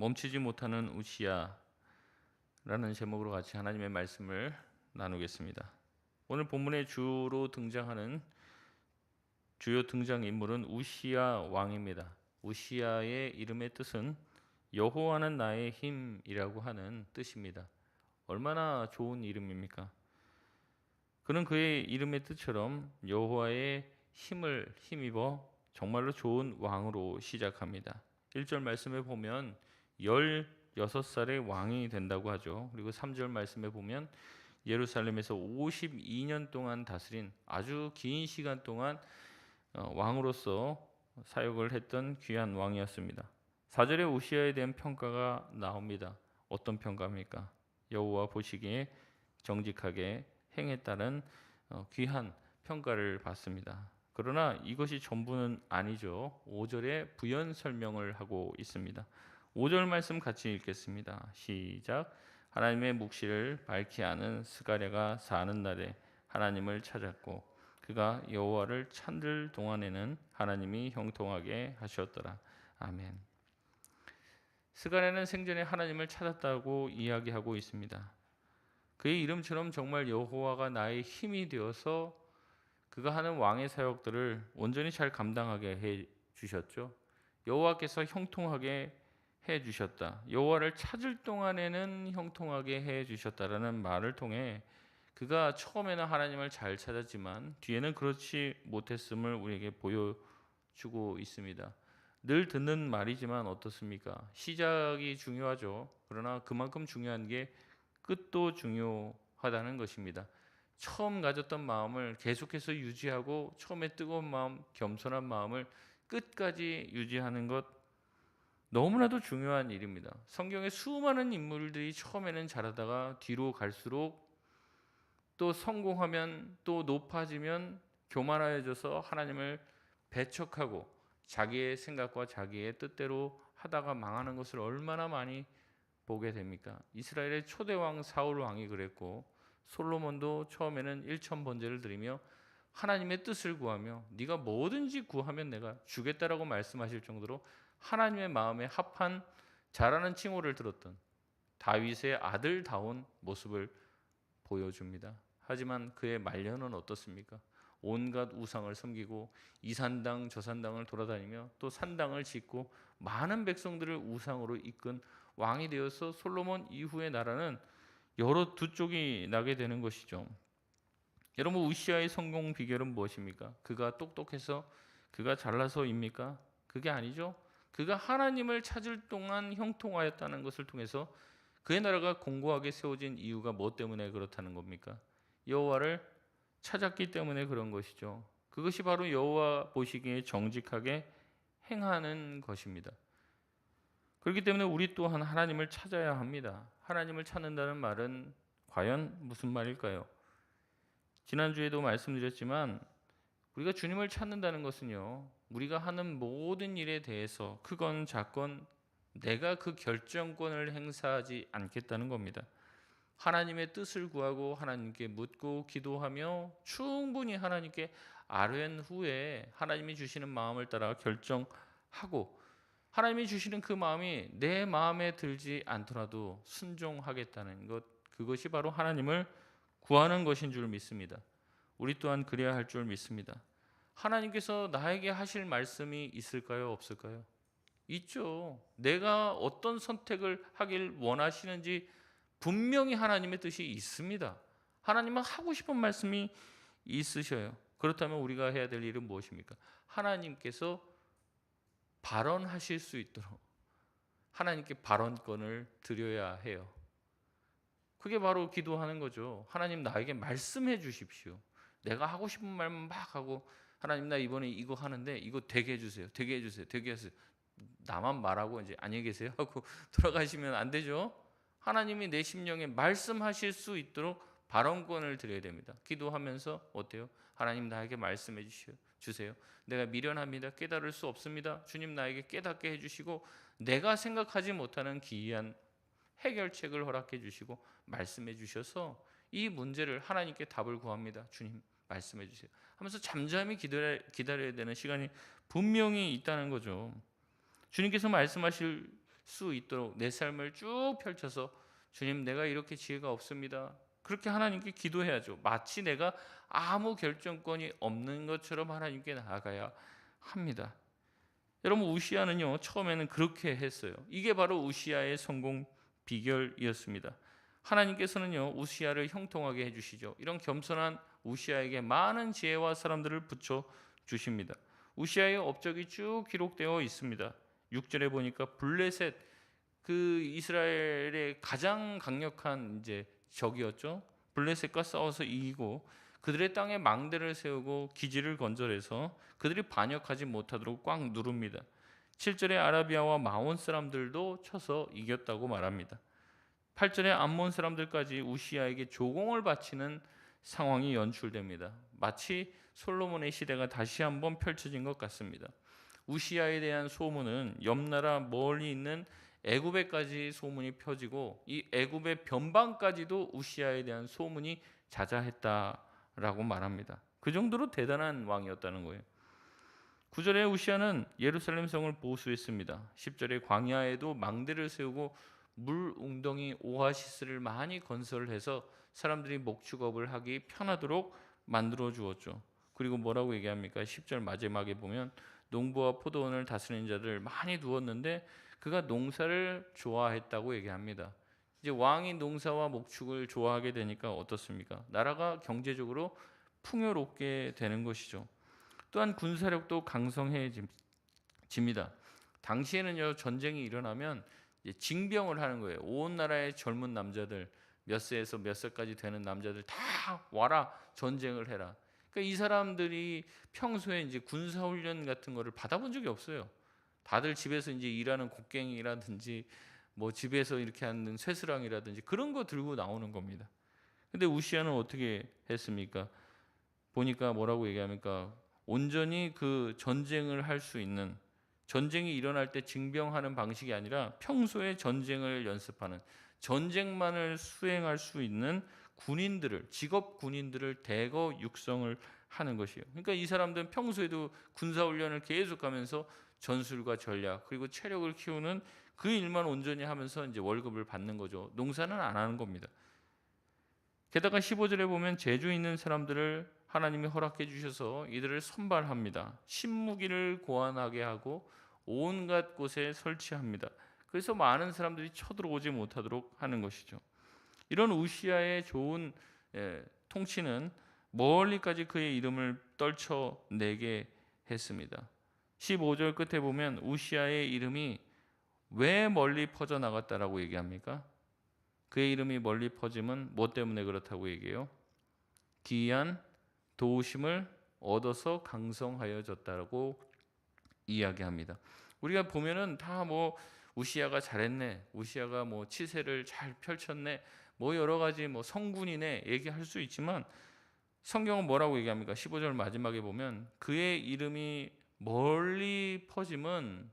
멈추지 못하는 우시야라는 제목으로 같이 하나님의 말씀을 나누겠습니다. 오늘 본문의 주로 등장하는 주요 등장 인물은 우시야 왕입니다. 우시야의 이름의 뜻은 여호와는 나의 힘이라고 하는 뜻입니다. 얼마나 좋은 이름입니까? 그는 그의 이름의 뜻처럼 여호와의 힘을 힘입어 정말로 좋은 왕으로 시작합니다. 1절 말씀에 보면 16살의 왕이 된다고 하죠. 그리고 3절 말씀에 보면 예루살렘에서 52년 동안 다스린 아주 긴 시간 동안 왕으로서 사역을 했던 귀한 왕이었습니다. 4절에 우시야에 대한 평가가 나옵니다. 어떤 평가입니까? 여호와 보시기에 정직하게 행했다는 귀한 평가를 받습니다. 그러나 이것이 전부는 아니죠. 5절에 부연 설명을 하고 있습니다. 5절 말씀 같이 읽겠습니다. 시작. 하나님의 묵시를 밝히 아는 스가랴가 사는 날에 하나님을 찾았고 그가 여호와를 찾을 동안에는 하나님이 형통하게 하셨더라. 아멘. 스가랴는 생전에 하나님을 찾았다고 이야기하고 있습니다. 그의 이름처럼 정말 여호와가 나의 힘이 되어서 그가 하는 왕의 사역들을 온전히 잘 감당하게 해 주셨죠. 여호와께서 형통하게 해 주셨다. 여호와를 찾을 동안에는 형통하게 해 주셨다라는 말을 통해 그가 처음에는 하나님을 잘 찾았지만 뒤에는 그렇지 못했음을 우리에게 보여주고 있습니다. 늘 듣는 말이지만 어떻습니까? 시작이 중요하죠. 그러나 그만큼 중요한 게 끝도 중요하다는 것입니다. 처음 가졌던 마음을 계속해서 유지하고 처음에 뜨거운 마음, 겸손한 마음을 끝까지 유지하는 것 너무나도 중요한 일입니다. 성경에 수많은 인물들이 처음에는 잘하다가 뒤로 갈수록 또 성공하면 또 높아지면 교만해져서 하나님을 배척하고 자기의 생각과 자기의 뜻대로 하다가 망하는 것을 얼마나 많이 보게 됩니까? 이스라엘의 초대 왕 사울 왕이 그랬고 솔로몬도 처음에는 일천 번제를 드리며 하나님의 뜻을 구하며 네가 뭐든지 구하면 내가 주겠다라고 말씀하실 정도로 하나님의 마음에 합한 잘하는 칭호를 들었던 다윗의 아들다운 모습을 보여줍니다. 하지만 그의 말년은 어떻습니까? 온갖 우상을 섬기고 이 산당 저 산당을 돌아다니며 또 산당을 짓고 많은 백성들을 우상으로 이끈 왕이 되어서 솔로몬 이후의 나라는 여러 두 쪽이 나게 되는 것이죠. 여러분 우시야의 성공 비결은 무엇입니까? 그가 똑똑해서 그가 잘나서입니까? 그게 아니죠. 그가 하나님을 찾을 동안 형통하였다는 것을 통해서 그의 나라가 공고하게 세워진 이유가 뭐 때문에 그렇다는 겁니까? 여호와를 찾았기 때문에 그런 것이죠. 그것이 바로 여호와 보시기에 정직하게 행하는 것입니다. 그렇기 때문에 우리 또한 하나님을 찾아야 합니다. 하나님을 찾는다는 말은 과연 무슨 말일까요? 지난주에도 말씀드렸지만 우리가 주님을 찾는다는 것은요, 우리가 하는 모든 일에 대해서 크건 작건 내가 그 결정권을 행사하지 않겠다는 겁니다. 하나님의 뜻을 구하고 하나님께 묻고 기도하며 충분히 하나님께 아뢰은 후에 하나님이 주시는 마음을 따라 결정하고 하나님이 주시는 그 마음이 내 마음에 들지 않더라도 순종하겠다는 것, 그것이 바로 하나님을 구하는 것인 줄 믿습니다. 우리 또한 그래야 할 줄 믿습니다. 하나님께서 나에게 하실 말씀이 있을까요? 없을까요? 있죠. 내가 어떤 선택을 하길 원하시는지 분명히 하나님의 뜻이 있습니다. 하나님은 하고 싶은 말씀이 있으셔요. 그렇다면 우리가 해야 될 일은 무엇입니까? 하나님께서 발언하실 수 있도록 하나님께 발언권을 드려야 해요. 그게 바로 기도하는 거죠. 하나님 나에게 말씀해 주십시오. 내가 하고 싶은 말만 막 하고 하나님 나 이번에 이거 하는데 이거 되게 해주세요. 되게 해주세요. 되게 해주세요. 나만 말하고 이제 안녕히 계세요 하고 돌아가시면 안 되죠. 하나님이 내 심령에 말씀하실 수 있도록 발언권을 드려야 됩니다. 기도하면서 어때요? 하나님 나에게 말씀해 주세요. 내가 미련합니다. 깨달을 수 없습니다. 주님 나에게 깨닫게 해주시고 내가 생각하지 못하는 기이한 해결책을 허락해 주시고 말씀해 주셔서 이 문제를 하나님께 답을 구합니다. 주님 말씀해 주세요 하면서 잠잠히 기다려야 되는 시간이 분명히 있다는 거죠. 주님께서 말씀하실 수 있도록 내 삶을 쭉 펼쳐서 주님, 내가 이렇게 지혜가 없습니다. 그렇게 하나님께 기도해야죠. 마치 내가 아무 결정권이 없는 것처럼 하나님께 나아가야 합니다. 여러분, 우시아는요 처음에는 그렇게 했어요. 이게 바로 우시아의 성공 비결이었습니다. 하나님께서는요 우시아를 형통하게 해주시죠. 이런 겸손한 우시아에게 많은 지혜와 사람들을 붙여 주십니다. 우시아의 업적이 쭉 기록되어 있습니다. 6절에 보니까 블레셋, 그 이스라엘의 가장 강력한 이제 적이었죠. 블레셋과 싸워서 이기고 그들의 땅에 망대를 세우고 기지를 건설해서 그들이 반역하지 못하도록 꽉 누릅니다. 7절에 아라비아와 마온 사람들도 쳐서 이겼다고 말합니다. 8절에 암몬 사람들까지 우시아에게 조공을 바치는 상황이 연출됩니다. 마치 솔로몬의 시대가 다시 한번 펼쳐진 것 같습니다. 우시아에 대한 소문은 옆나라 멀리 있는 애굽에까지 소문이 펴지고 이 애굽의 변방까지도 우시아에 대한 소문이 자자했다라고 말합니다. 그 정도로 대단한 왕이었다는 거예요. 9절에 우시아는 예루살렘 성을 보수했습니다. 10절에 광야에도 망대를 세우고 물 웅덩이 오아시스를 많이 건설해서 사람들이 목축업을 하기 편하도록 만들어 주었죠. 그리고 뭐라고 얘기합니까? 10절 마지막에 보면 농부와 포도원을 다스리는 자들 많이 두었는데 그가 농사를 좋아했다고 얘기합니다. 이제 왕이 농사와 목축을 좋아하게 되니까 어떻습니까? 나라가 경제적으로 풍요롭게 되는 것이죠. 또한 군사력도 강성해집니다. 당시에는요 전쟁이 일어나면 징병을 하는 거예요. 온 나라의 젊은 남자들, 몇 세에서 몇 살까지 되는 남자들 다 와라, 전쟁을 해라. 그러니까 이 사람들이 평소에 이제 군사 훈련 같은 거를 받아본 적이 없어요. 다들 집에서 이제 일하는 곡괭이라든지 뭐 집에서 이렇게 하는 쇠스랑이라든지 그런 거 들고 나오는 겁니다. 근데 우시아는 어떻게 했습니까? 보니까 뭐라고 얘기합니까? 온전히 그 전쟁을 할 수 있는, 전쟁이 일어날 때 징병하는 방식이 아니라 평소에 전쟁을 연습하는, 전쟁만을 수행할 수 있는 군인들을, 직업 군인들을 대거 육성을 하는 것이에요. 그러니까 이 사람들은 평소에도 군사훈련을 계속하면서 전술과 전략 그리고 체력을 키우는 그 일만 온전히 하면서 이제 월급을 받는 거죠. 농사는 안 하는 겁니다. 게다가 15절에 보면 재주 있는 사람들을 하나님이 허락해 주셔서 이들을 선발합니다. 신무기를 고안하게 하고 온갖 곳에 설치합니다. 그래서 많은 사람들이 쳐들어오지 못하도록 하는 것이죠. 이런 우시아의 좋은 통치는 멀리까지 그의 이름을 떨쳐내게 했습니다. 15절 끝에 보면 우시아의 이름이 왜 멀리 퍼져나갔다라고 얘기합니까? 그의 이름이 멀리 퍼짐은 뭐 때문에 그렇다고 얘기해요? 기이한 도우심을 얻어서 강성하여졌다라고 이야기합니다. 우리가 보면은 다 뭐 우시아가 잘했네, 우시아가 뭐 치세를 잘 펼쳤네, 뭐 여러 가지 뭐 성군이네 얘기할 수 있지만 성경은 뭐라고 얘기합니까? 15절 마지막에 보면 그의 이름이 멀리 퍼짐은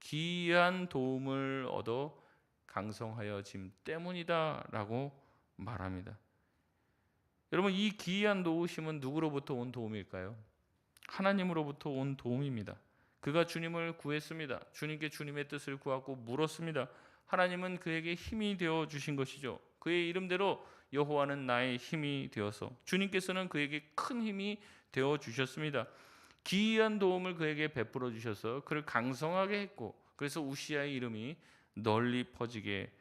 기이한 도움을 얻어 강성하여짐 때문이다라고 말합니다. 여러분, 이 기이한 도우심은 누구로부터 온 도움일까요? 하나님으로부터 온 도움입니다. 그가 주님을 구했습니다. 주님께 주님의 뜻을 구하고 물었습니다. 하나님은 그에게 힘이 되어 주신 것이죠. 그의 이름대로 여호와는 나의 힘이 되어서, 주님께서는 그에게 큰 힘이 되어 주셨습니다. 기이한 도움을 그에게 베풀어 주셔서 그를 강성하게 했고, 그래서 우시아의 이름이 널리 퍼지게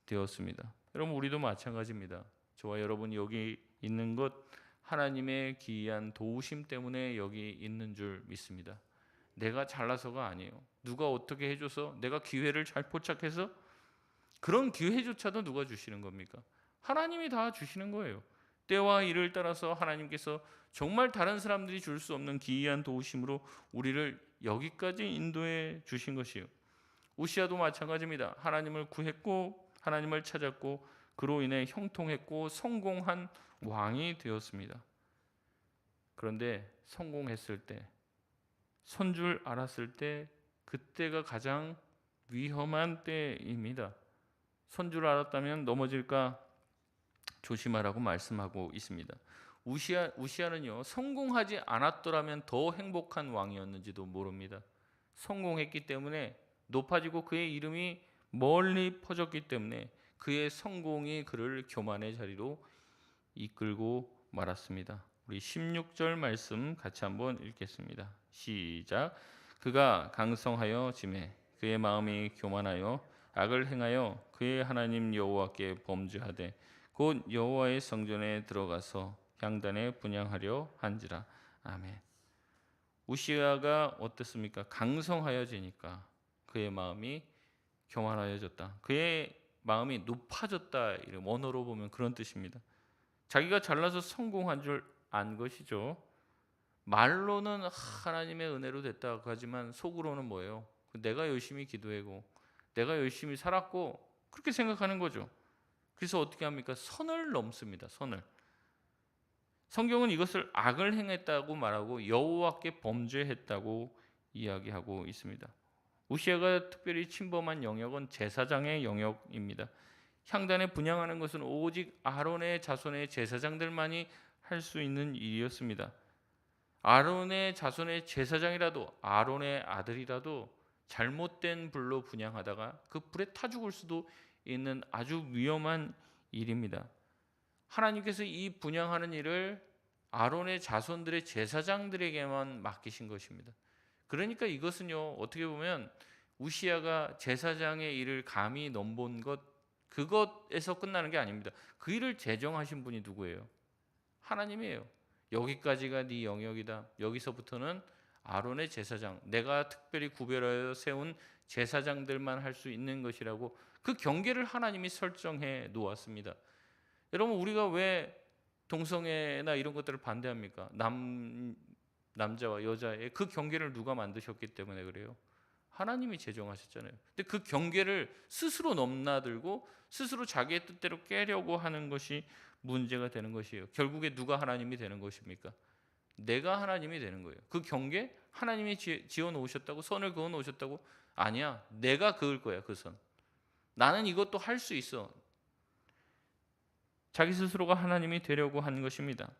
되었습니다. 여러분, 우리도 마찬가지입니다. 저와 여러분이 여기 있는 것 하나님의 기이한 도우심 때문에 여기 있는 줄 믿습니다. 내가 잘나서가 아니에요. 누가 어떻게 해줘서, 내가 기회를 잘 포착해서, 그런 기회조차도 누가 주시는 겁니까? 하나님이 다 주시는 거예요. 때와 일을 따라서 하나님께서 정말 다른 사람들이 줄 수 없는 기이한 도우심으로 우리를 여기까지 인도해 주신 것이에요. 우시아도 마찬가지입니다. 하나님을 구했고 하나님을 찾았고 그로 인해 형통했고 성공한 왕이 되었습니다. 그런데 성공했을 때, 선 줄 알았을 때, 그때가 가장 위험한 때입니다. 선 줄 알았다면 넘어질까 조심하라고 말씀하고 있습니다. 우시아는요 성공하지 않았더라면 더 행복한 왕이었는지도 모릅니다. 성공했기 때문에 높아지고 그의 이름이 멀리 퍼졌기 때문에 그의 성공이 그를 교만의 자리로 이끌고 말았습니다. 우리 16절 말씀 같이 한번 읽겠습니다. 시작. 그가 강성하여 짐에 그의 마음이 교만하여 악을 행하여 그의 하나님 여호와께 범죄하되 곧 여호와의 성전에 들어가서 향단에 분향하려 한지라. 아멘. 우시아가 어땠습니까? 강성하여지니까 그의 마음이 교만하여졌다. 그의 마음이 높아졌다. 이런 원어로 보면 그런 뜻입니다. 자기가 잘나서 성공한 줄 안 것이죠. 말로는 하나님의 은혜로 됐다고 하지만 속으로는 뭐예요? 내가 열심히 기도하고 내가 열심히 살았고 그렇게 생각하는 거죠. 그래서 어떻게 합니까? 선을 넘습니다. 선을. 성경은 이것을 악을 행했다고 말하고 여호와께 범죄했다고 이야기하고 있습니다. 우시아가 특별히 침범한 영역은 제사장의 영역입니다. 향단에 분향하는 것은 오직 아론의 자손의 제사장들만이 할 수 있는 일이었습니다. 아론의 자손의 제사장이라도 아론의 아들이라도 잘못된 불로 분향하다가 그 불에 타 죽을 수도 있는 아주 위험한 일입니다. 하나님께서 이 분향하는 일을 아론의 자손들의 제사장들에게만 맡기신 것입니다. 그러니까 이것은요, 어떻게 보면 우시아가 제사장의 일을 감히 넘본 것, 그것에서 끝나는 게 아닙니다. 그 일을 제정하신 분이 누구예요? 하나님이에요. 여기까지가 네 영역이다. 여기서부터는 아론의 제사장, 내가 특별히 구별하여 세운 제사장들만 할 수 있는 것이라고 그 경계를 하나님이 설정해 놓았습니다. 여러분, 우리가 왜 동성애나 이런 것들을 반대합니까? 남자와 여자의 그 경계를 누가 만드셨기 때문에 그래요? 하나님이 제정하셨잖아요. 근데 그 경계를 스스로 넘나들고 스스로 자기의 뜻대로 깨려고 하는 것이 문제가 되는 것이에요. 결국에 누가 하나님이 되는 것입니까? 내가 하나님이 되는 거예요. 그 경계 하나님이 지어 놓으셨다고, 선을 그어 놓으셨다고? 아니야. 내가 그을 거야, 그 선. 나는 이것도 할 수 있어. 자기 스스로가 하나님이 되려고 한 것입니다.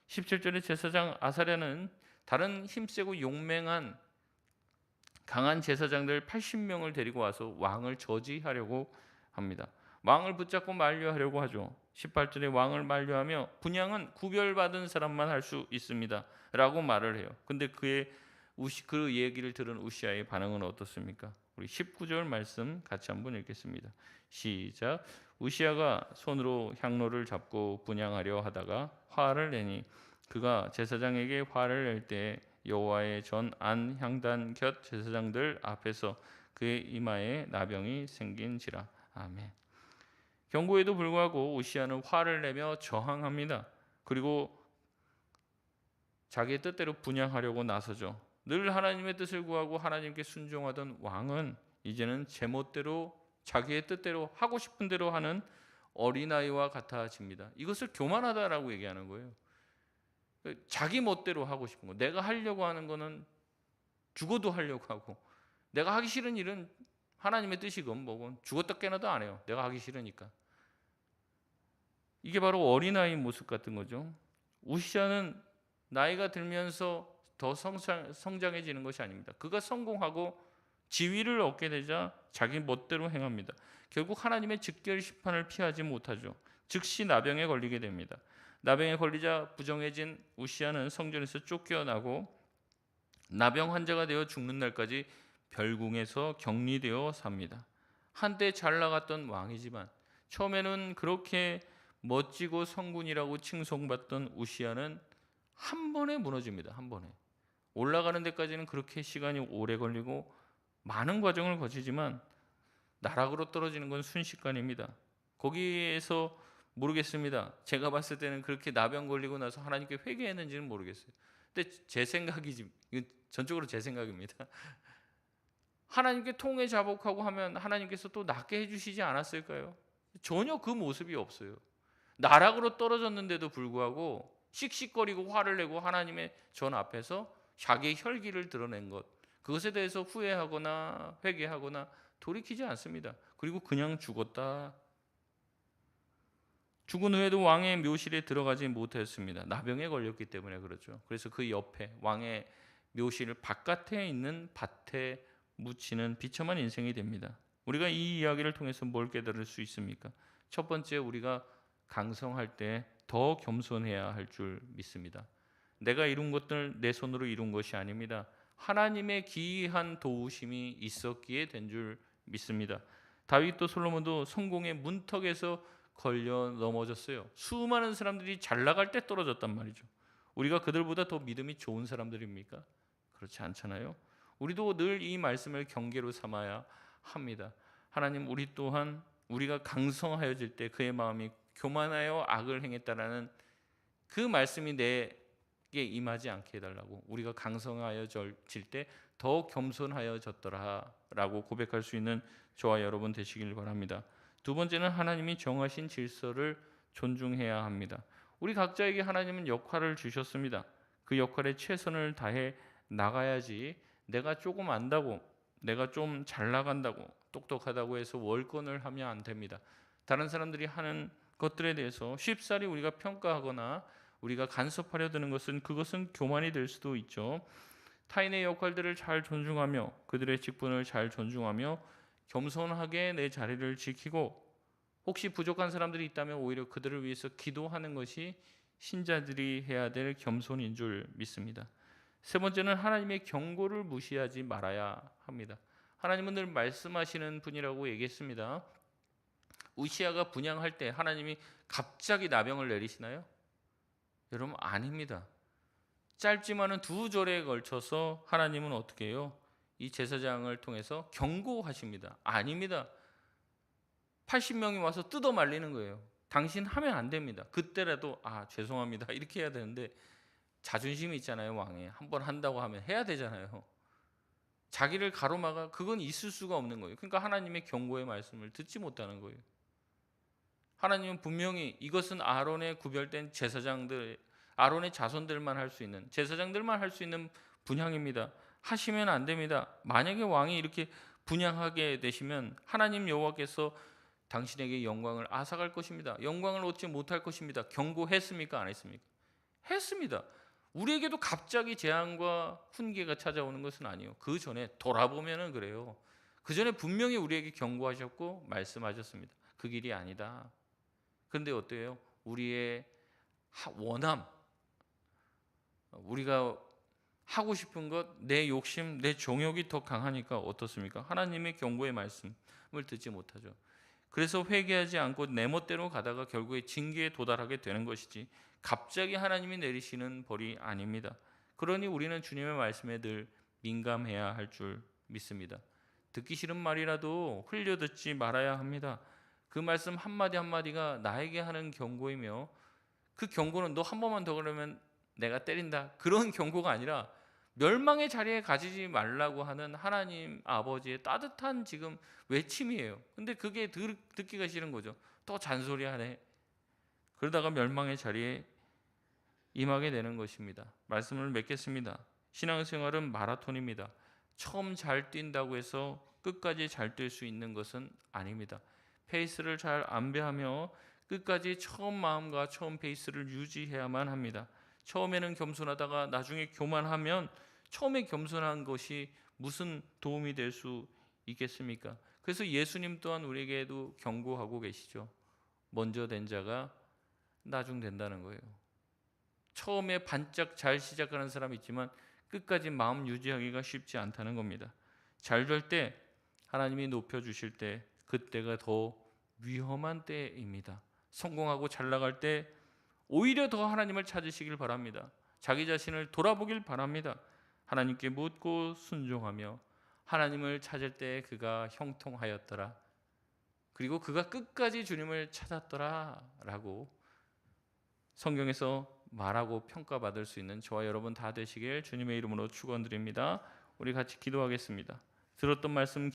17절의 제사장 아사랴는 다른 힘세고 용맹한 강한 제사장들 80명을 데리고 와서 왕을 저지하려고 합니다. 왕을 붙잡고 만류하려고 하죠. 18절에 왕을 만류하며 분향은 구별받은 사람만 할 수 있습니다 라고 말을 해요. 근데 그 얘기를 들은 우시아의 반응은 어떻습니까? 우리 19절 말씀 같이 한번 읽겠습니다. 시작. 우시아가 손으로 향로를 잡고 분향하려 하다가 화를 내니 그가 제사장에게 화를 낼 때 여호와의 전 안 향단 곁 제사장들 앞에서 그의 이마에 나병이 생긴지라. 아멘. 경고에도 불구하고 우시아는 화를 내며 저항합니다. 그리고 자기의 뜻대로 분향하려고 나서죠. 늘 하나님의 뜻을 구하고 하나님께 순종하던 왕은 이제는 제멋대로 자기의 뜻대로 하고 싶은 대로 하는 어린아이와 같아집니다. 이것을 교만하다라고 얘기하는 거예요. 자기 멋대로 하고 싶은 거, 내가 하려고 하는 거는 죽어도 하려고 하고, 내가 하기 싫은 일은 하나님의 뜻이건 뭐건 죽었다 깨나도 안 해요. 내가 하기 싫으니까. 이게 바로 어린아이 모습 같은 거죠. 우시아는 나이가 들면서 더 성장해지는 것이 아닙니다. 그가 성공하고 지위를 얻게 되자 자기 멋대로 행합니다. 결국 하나님의 즉결 심판을 피하지 못하죠. 즉시 나병에 걸리게 됩니다. 나병에 걸리자 부정해진 우시아는 성전에서 쫓겨나고 나병 환자가 되어 죽는 날까지 별궁에서 격리되어 삽니다. 한때 잘 나갔던 왕이지만 처음에는 그렇게 멋지고 성군이라고 칭송받던 우시아는 한 번에 무너집니다. 한 번에. 올라가는 데까지는 그렇게 시간이 오래 걸리고 많은 과정을 거치지만 나락으로 떨어지는 건 순식간입니다. 거기에서 모르겠습니다. 제가 봤을 때는 그렇게 나병 걸리고 나서 하나님께 회개했는지는 모르겠어요. 근데 제 생각이지, 전적으로 제 생각입니다. 하나님께 통회 자복하고 하면 하나님께서 또 낫게 해주시지 않았을까요? 전혀 그 모습이 없어요. 나락으로 떨어졌는데도 불구하고 씩씩거리고 화를 내고 하나님의 전 앞에서 자기의 혈기를 드러낸 것, 그것에 대해서 후회하거나 회개하거나 돌이키지 않습니다. 그리고 그냥 죽었다. 죽은 후에도 왕의 묘실에 들어가지 못했습니다. 나병에 걸렸기 때문에 그렇죠. 그래서 그 옆에 왕의 묘실 바깥에 있는 밭에 묻히는 비참한 인생이 됩니다. 우리가 이 이야기를 통해서 뭘 깨달을 수 있습니까? 첫 번째, 우리가 강성할 때 더 겸손해야 할 줄 믿습니다. 내가 이룬 것들 내 손으로 이룬 것이 아닙니다. 하나님의 기이한 도우심이 있었기에 된 줄 믿습니다. 다윗도 솔로몬도 성공의 문턱에서 걸려 넘어졌어요. 수많은 사람들이 잘 나갈 때 떨어졌단 말이죠. 우리가 그들보다 더 믿음이 좋은 사람들입니까? 그렇지 않잖아요. 우리도 늘 이 말씀을 경계로 삼아야 합니다. 하나님, 우리 또한 우리가 강성하여질 때 그의 마음이 교만하여 악을 행했다라는 그 말씀이 내게 임하지 않게 해달라고, 우리가 강성하여질 때 더 겸손하여졌더라라고 고백할 수 있는 저와 여러분 되시길 바랍니다. 두 번째는 하나님이 정하신 질서를 존중해야 합니다. 우리 각자에게 하나님은 역할을 주셨습니다. 그 역할에 최선을 다해 나가야지, 내가 조금 안다고, 내가 좀 잘 나간다고, 똑똑하다고 해서 월권을 하면 안 됩니다. 다른 사람들이 하는 것들에 대해서 쉽사리 우리가 평가하거나 우리가 간섭하려 드는 것은, 그것은 교만이 될 수도 있죠. 타인의 역할들을 잘 존중하며 그들의 직분을 잘 존중하며 겸손하게 내 자리를 지키고, 혹시 부족한 사람들이 있다면 오히려 그들을 위해서 기도하는 것이 신자들이 해야 될 겸손인 줄 믿습니다. 세 번째는 하나님의 경고를 무시하지 말아야 합니다. 하나님은 늘 말씀하시는 분이라고 얘기했습니다. 우시아가 분향할 때 하나님이 갑자기 나병을 내리시나요? 여러분, 아닙니다. 짧지만은 2절에 걸쳐서 하나님은 어떻게 해요? 이 제사장을 통해서 경고하십니다. 아닙니다. 80명이 와서 뜯어 말리는 거예요. 당신 하면 안 됩니다. 그때라도 죄송합니다 이렇게 해야 되는데, 자존심이 있잖아요. 왕에 한번 한다고 하면 해야 되잖아요. 자기를 가로막아, 그건 있을 수가 없는 거예요. 그러니까 하나님의 경고의 말씀을 듣지 못하는 거예요. 하나님은 분명히 이것은 아론의 구별된 제사장들, 아론의 자손들만 할 수 있는, 제사장들만 할 수 있는 분향입니다. 하시면 안 됩니다. 만약에 왕이 이렇게 분향하게 되시면 하나님 여호와께서 당신에게 영광을 앗아갈 것입니다. 영광을 얻지 못할 것입니다. 경고했습니까? 안 했습니까? 했습니다. 우리에게도 갑자기 재앙과 훈계가 찾아오는 것은 아니에요. 그 전에 돌아보면은 그래요. 그 전에 분명히 우리에게 경고하셨고 말씀하셨습니다. 그 길이 아니다. 그런데 어때요? 우리의 원함, 우리가 하고 싶은 것, 내 욕심, 내 정욕이 더 강하니까 어떻습니까? 하나님의 경고의 말씀을 듣지 못하죠. 그래서 회개하지 않고 내 멋대로 가다가 결국에 징계에 도달하게 되는 것이지, 갑자기 하나님이 내리시는 벌이 아닙니다. 그러니 우리는 주님의 말씀에 늘 민감해야 할 줄 믿습니다. 듣기 싫은 말이라도 흘려 듣지 말아야 합니다. 그 말씀 한마디 한마디가 나에게 하는 경고이며, 그 경고는 너 한 번만 더 그러면 내가 때린다, 그런 경고가 아니라 멸망의 자리에 가지지 말라고 하는 하나님 아버지의 따뜻한 지금 외침이에요. 근데 그게 듣기가 싫은 거죠. 또 잔소리하네. 그러다가 멸망의 자리에 임하게 되는 것입니다. 말씀을 맺겠습니다. 신앙생활은 마라톤입니다. 처음 잘 뛴다고 해서 끝까지 잘 뛸 수 있는 것은 아닙니다. 페이스를 잘 안배하며 끝까지 처음 마음과 처음 페이스를 유지해야만 합니다. 처음에는 겸손하다가 나중에 교만하면 처음에 겸손한 것이 무슨 도움이 될 수 있겠습니까? 그래서 예수님 또한 우리에게도 경고하고 계시죠. 먼저 된 자가 나중 된다는 거예요. 처음에 반짝 잘 시작하는 사람이 있지만 끝까지 마음 유지하기가 쉽지 않다는 겁니다. 잘 될 때, 하나님이 높여주실 때, 그때가 더 위험한 때입니다. 성공하고 잘 나갈 때 오히려 더 하나님을 찾으시길 바랍니다. 자기 자신을 돌아보길 바랍니다. 하나님께 묻고 순종하며 하나님을 찾을 때 그가 형통하였더라, 그리고 그가 끝까지 주님을 찾았더라 라고 성경에서 말하고 평가받을 수 있는 저와 여러분 다 되시길 주님의 이름으로 축원드립니다. 우리 같이 기도하겠습니다. 들었던 말씀